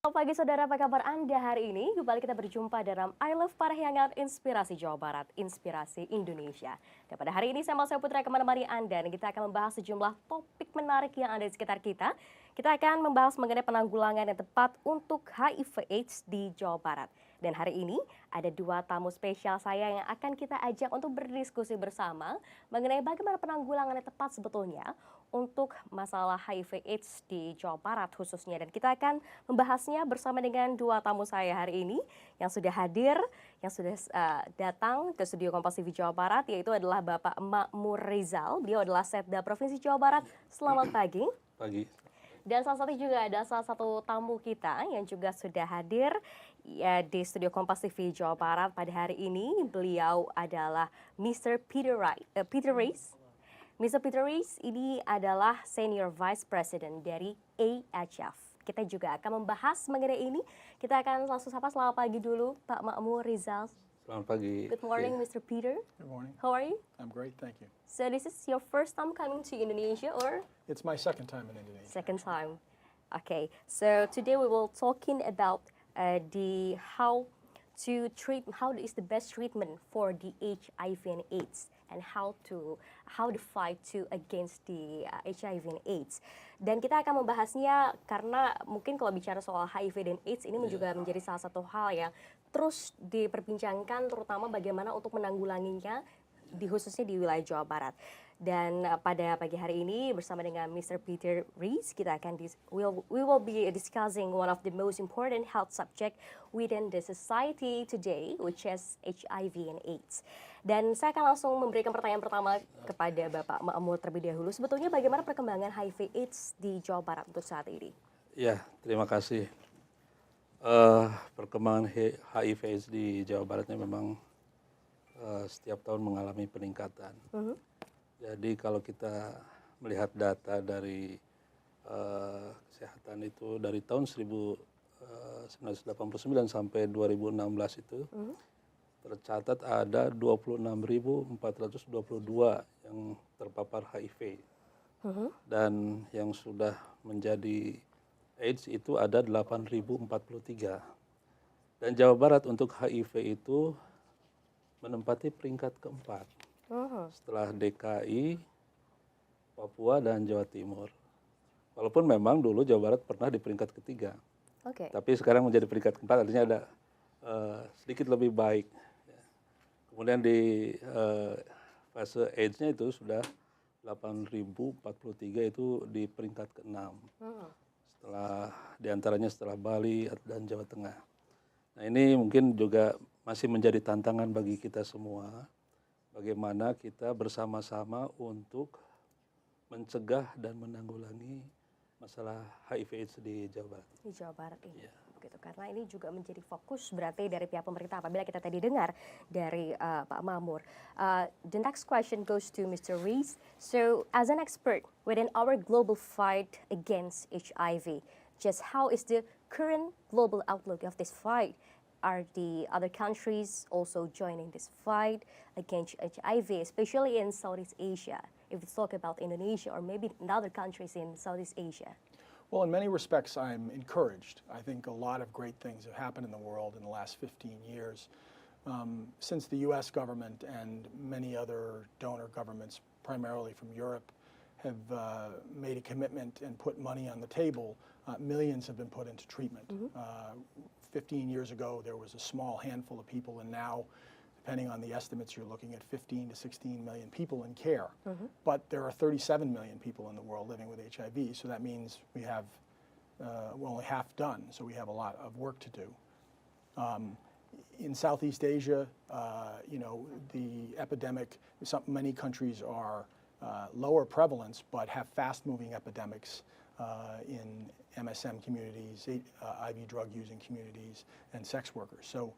Selamat pagi saudara, apa kabar Anda hari ini? Kembali kita berjumpa dalam I Love Parahyangan Inspirasi Jawa Barat, Inspirasi Indonesia. Dan pada hari ini saya Putra akan menemani Anda dan kita akan membahas sejumlah topik menarik yang ada di sekitar kita. Kita akan membahas mengenai penanggulangan yang tepat untuk HIV/AIDS di Jawa Barat. Dan hari ini ada dua tamu spesial saya yang akan kita ajak untuk berdiskusi bersama mengenai bagaimana penanggulangan yang tepat sebetulnya untuk masalah HIV/AIDS di Jawa Barat khususnya. Dan kita akan membahasnya bersama dengan dua tamu saya hari ini yang sudah hadir, yang sudah datang ke studio KOMPAS TV Jawa Barat, yaitu adalah Bapak Makmur Rizal. Beliau adalah Setda Provinsi Jawa Barat. Selamat pagi. Pagi. Dan salah satu juga ada salah satu tamu kita yang juga sudah hadir ya, di studio KOMPAS TV Jawa Barat pada hari ini. Beliau adalah Mr. Reis. Mr. Peter Reis ini adalah Senior Vice President dari AHF. Kita juga akan membahas mengenai ini. Kita akan langsung sapa, selamat pagi dulu Pak Makmur Rizal. Selamat pagi. Good morning, Mr. Peter. Good morning. How are you? I'm great, thank you. So this is your first time coming to Indonesia, or? It's my second time in Indonesia. Second time. Okay, so today we will talking about how is the best treatment for the HIV and AIDS and how the fight against the HIV and AIDS. Dan kita akan membahasnya karena mungkin kalau bicara soal HIV dan AIDS ini juga menjadi salah satu hal yang terus diperbincangkan, terutama bagaimana untuk menanggulanginya khususnya di wilayah Jawa Barat. Dan pada pagi hari ini bersama dengan Mr. Peter Reis, kita akan we will be discussing one of the most important health subject within the society today, which is HIV and AIDS. Dan saya akan langsung memberikan pertanyaan pertama kepada Bapak Makmur terlebih dahulu. Sebetulnya bagaimana perkembangan HIV/AIDS di Jawa Barat untuk saat ini? Ya, terima kasih. Perkembangan HIV/AIDS di Jawa Baratnya memang setiap tahun mengalami peningkatan. Jadi kalau kita melihat data dari kesehatan itu dari tahun 1989 sampai 2016 itu tercatat ada 26.422 yang terpapar HIV. Dan yang sudah menjadi AIDS itu ada 8.043. Dan Jawa Barat untuk HIV itu menempati peringkat keempat setelah DKI, Papua, dan Jawa Timur. Walaupun memang dulu Jawa Barat pernah di peringkat ketiga, tapi sekarang menjadi peringkat keempat, artinya ada sedikit lebih baik. Kemudian di fase AIDS-nya itu sudah 8.043 itu di peringkat ke-6. Diantaranya setelah Bali dan Jawa Tengah. Nah ini mungkin juga masih menjadi tantangan bagi kita semua, bagaimana kita bersama-sama untuk mencegah dan menanggulangi masalah HIV/AIDS di Jawa Barat. Di Jawa Barat ini, begitu. Karena ini juga menjadi fokus berarti dari pihak pemerintah. Apabila kita tadi dengar dari Pak Makmur. The next question goes to Mr. Reis. So, as an expert within our global fight against HIV, just how is the current global outlook of this fight? Are the other countries also joining this fight against HIV, especially in Southeast Asia? If we talk about Indonesia or maybe in other countries in Southeast Asia. Well, in many respects, I'm encouraged. I think a lot of great things have happened in the world in the last 15 years. Since the U.S. government and many other donor governments, primarily from Europe, have made a commitment and put money on the table, millions have been put into treatment. 15 years ago, there was a small handful of people, and now, depending on the estimates, you're looking at 15 to 16 million people in care. But there are 37 million people in the world living with HIV, so that means we're only half done, so we have a lot of work to do. In Southeast Asia, the epidemic, many countries are lower prevalence, but have fast-moving epidemics in MSM communities, IV drug-using communities, and sex workers. So,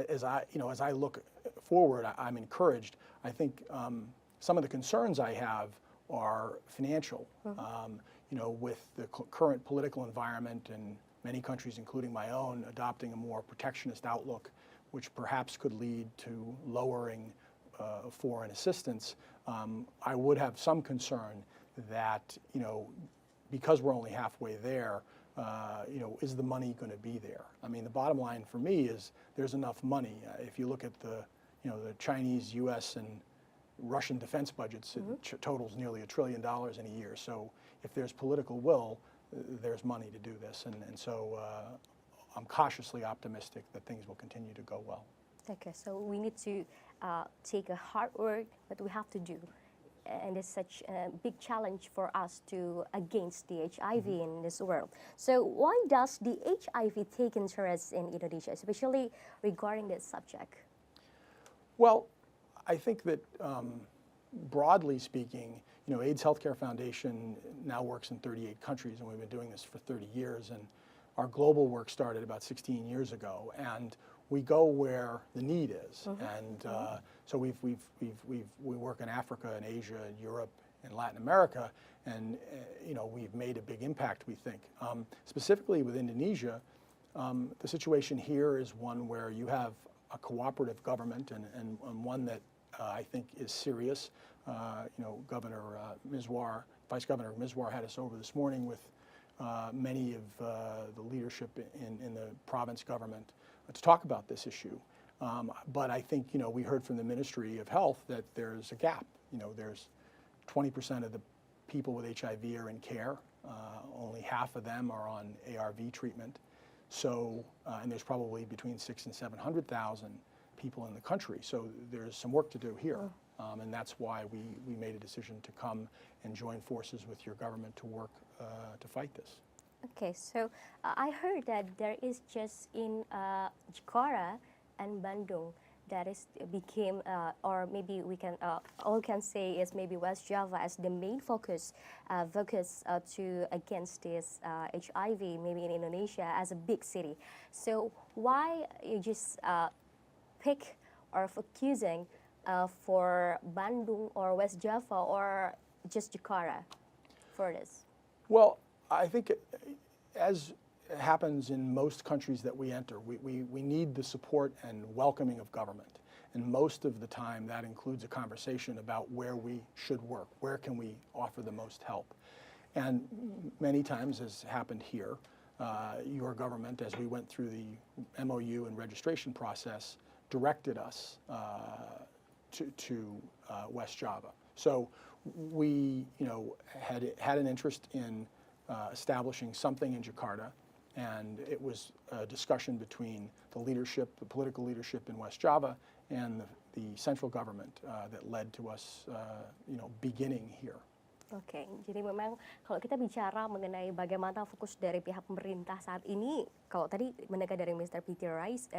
as I look forward, I'm encouraged. I think some of the concerns I have are financial. With the current political environment and many countries, including my own, adopting a more protectionist outlook, which perhaps could lead to lowering foreign assistance, I would have some concern that, because we're only halfway there, is the money going to be there? I mean, the bottom line for me is there's enough money. If you look at the Chinese, U.S., and Russian defense budgets, it totals nearly $1 trillion in a year. So if there's political will, there's money to do this. And so I'm cautiously optimistic that things will continue to go well. Okay, so we need to take a hard work, but we have to do. And it's such a big challenge for us to against the HIV in this world. So why does the HIV take interest in Indonesia, especially regarding this subject? Well, I think that broadly speaking, AIDS Healthcare Foundation now works in 38 countries, and we've been doing this for 30 years. And our global work started about 16 years ago, and we go where the need is. And so we work in Africa and Asia and Europe and Latin America, and we've made a big impact, we think. Specifically with Indonesia, the situation here is one where you have a cooperative government and one that I think is serious. Governor Miswar, Vice Governor Miswar had us over this morning with many of the leadership in the province government to talk about this issue. But I think, we heard from the Ministry of Health that there's a gap. There's 20% of the people with HIV are in care. Only half of them are on ARV treatment. So, and there's probably between 600,000 and 700,000 people in the country. So there's some work to do here. And that's why we made a decision to come and join forces with your government to work to fight this. Okay, so I heard that there is just in Jakarta and Bandung that became, or maybe we can, all we can say is maybe West Java as the main focus to against this HIV, maybe in Indonesia as a big city. So why you just pick or focusing for Bandung or West Java or just Jakarta for this? Well, I think as happens in most countries that we enter, we need the support and welcoming of government. And most of the time that includes a conversation about where we should work, where can we offer the most help. And many times, as happened here, your government, as we went through the MOU and registration process, directed us to West Java. So we had an interest in establishing something in Jakarta, and it was a discussion between the leadership, the political leadership in West Java, and the central government that led to us, beginning here. Oke, jadi memang kalau kita bicara mengenai bagaimana fokus dari pihak pemerintah saat ini, kalau tadi mendengar dari Mr. Peter Reis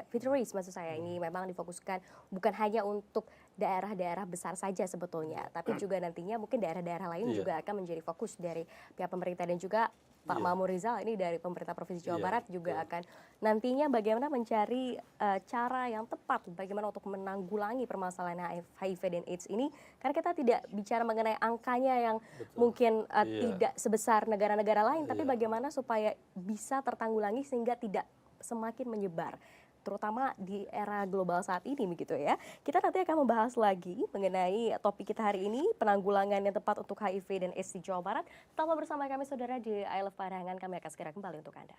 maksud saya, ini memang difokuskan bukan hanya untuk daerah-daerah besar saja sebetulnya, tapi juga nantinya mungkin daerah-daerah lain juga akan menjadi fokus dari pihak pemerintah, dan juga Pak Makmur ini dari pemerintah Provinsi Jawa Barat juga akan nantinya bagaimana mencari cara yang tepat bagaimana untuk menanggulangi permasalahan HIV dan AIDS ini, karena kita tidak bicara mengenai angkanya yang mungkin tidak sebesar negara-negara lain, tapi bagaimana supaya bisa tertanggulangi sehingga tidak semakin menyebar, terutama di era global saat ini begitu ya. Kita nanti akan membahas lagi mengenai topik kita hari ini, penanggulangan yang tepat untuk HIV dan AIDS di Jawa Barat. Tetaplah bersama kami saudara di I Love Parahangan, kami akan segera kembali untuk Anda.